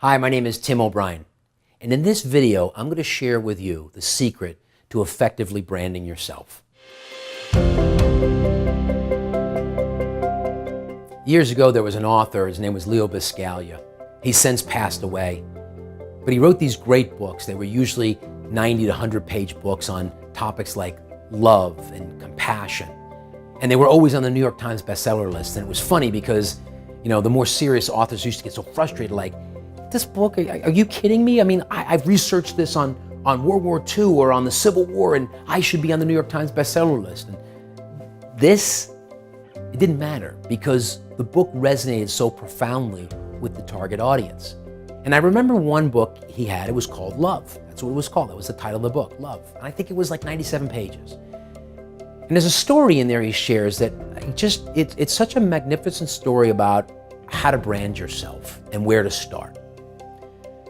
Hi, my name is Tim O'Brien, and in this video, I'm going to share with you the secret to effectively branding yourself. Years ago, there was an author, his name was Leo Buscaglia. He's since passed away, but he wrote these great books. They were usually 90 to 100-page books on topics like love and compassion, and they were always on the New York Times bestseller list. And it was funny because, the more serious authors used to get so frustrated, like, this book, are you kidding me? I mean, I've researched this on World War II or on the Civil War, and I should be on the New York Times bestseller list. And it didn't matter because the book resonated so profoundly with the target audience. And I remember one book he had, it was called Love. That's what it was called. That was the title of the book, Love. And I think it was like 97 pages. And there's a story in there he shares that it's such a magnificent story about how to brand yourself and where to start.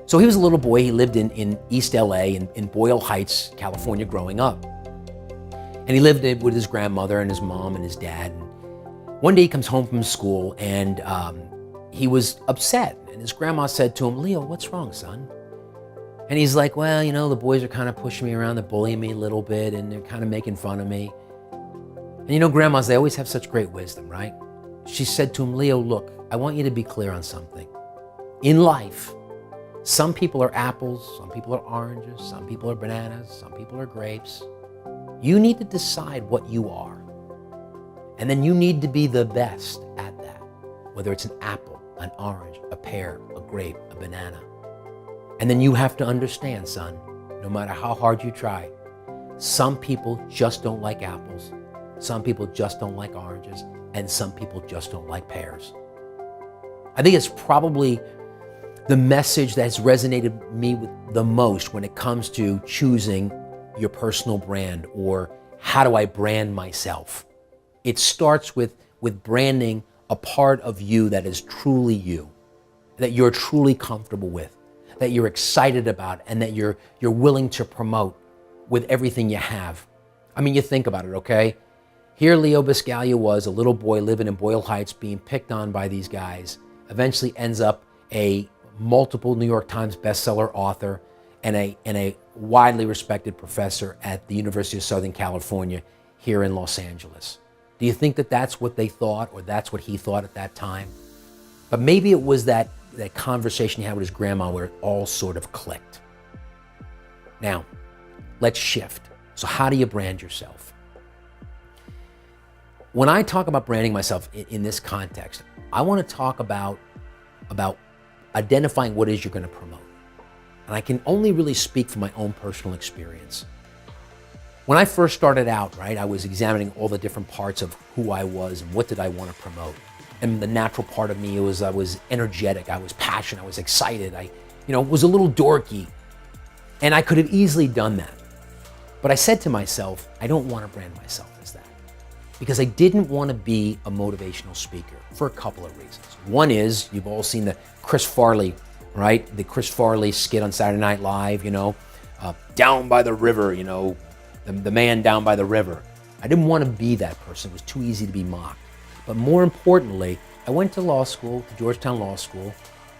So he was a little boy. He lived in East LA, in Boyle Heights, California, growing up. And he lived with his grandmother and his mom and his dad. And one day he comes home from school and he was upset. And his grandma said to him, "Leo, what's wrong, son?" And he's like, "Well, the boys are kind of pushing me around, they're bullying me a little bit, and they're kind of making fun of me." And grandmas, they always have such great wisdom, right? She said to him, "Leo, look, I want you to be clear on something. In life, some people are apples, some people are oranges, some people are bananas, some people are grapes. You need to decide what you are. And then you need to be the best at that, whether it's an apple, an orange, a pear, a grape, a banana. And then you have to understand, son, no matter how hard you try, some people just don't like apples, some people just don't like oranges, and some people just don't like pears." I think it's probably the message that has resonated with me the most when it comes to choosing your personal brand, or how do I brand myself. It starts with branding a part of you that is truly you, that you're truly comfortable with, that you're excited about, and that you're willing to promote with everything you have. I mean, you think about it, okay? Here Leo Buscaglia was, a little boy living in Boyle Heights, being picked on by these guys, eventually ends up a multiple New York Times bestseller author and a widely respected professor at the University of Southern California here in Los Angeles. Do you think that that's what they thought, or that's what he thought at that time? But maybe it was that conversation he had with his grandma where it all sort of clicked. Now, let's shift. So how do you brand yourself? When I talk about branding myself in this context, I want to talk about identifying what it is you're going to promote. And I can only really speak from my own personal experience. When I first started out, right, I was examining all the different parts of who I was and what did I want to promote. And the natural part of me was I was energetic, I was passionate, I was excited, I was a little dorky. And I could have easily done that. But I said to myself, I don't want to brand myself as that. Because I didn't want to be a motivational speaker for a couple of reasons. One is, you've all seen the Chris Farley, right? The Chris Farley skit on Saturday Night Live, down by the river, the man down by the river. I didn't want to be that person. It was too easy to be mocked. But more importantly, I went to law school, to Georgetown Law School.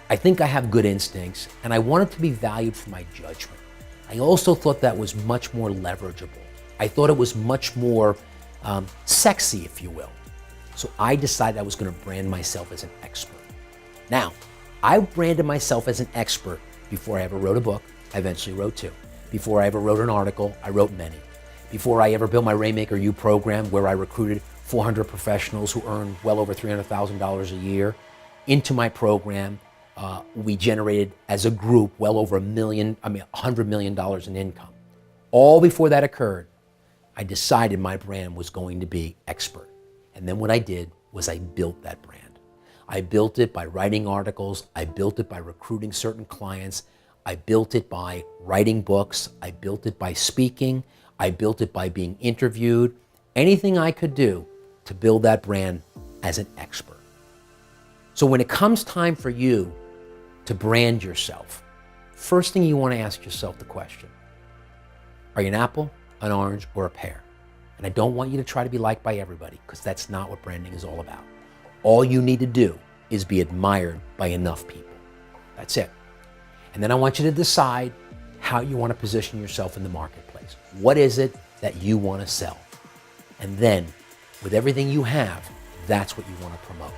I think I have good instincts, and I wanted to be valued for my judgment. I also thought that was much more leverageable. I thought it was much more sexy, if you will. So I decided I was going to brand myself as an expert. Now, I branded myself as an expert before I ever wrote a book. I eventually wrote two. Before I ever wrote an article, I wrote many. Before I ever built my Rainmaker U program, where I recruited 400 professionals who earn well over $300,000 a year into my program, we generated as a group well over $100 million in income. All before that occurred, I decided my brand was going to be expert. And then what I did was I built that brand. I built it by writing articles. I built it by recruiting certain clients. I built it by writing books. I built it by speaking. I built it by being interviewed. Anything I could do to build that brand as an expert. So when it comes time for you to brand yourself, first thing you want to ask yourself the question, are you an apple, an orange, or a pear? And I don't want you to try to be liked by everybody, because that's not what branding is all about. All you need to do is be admired by enough people. That's it. And then I want you to decide how you want to position yourself in the marketplace. What is it that you want to sell? And then, with everything you have, that's what you want to promote.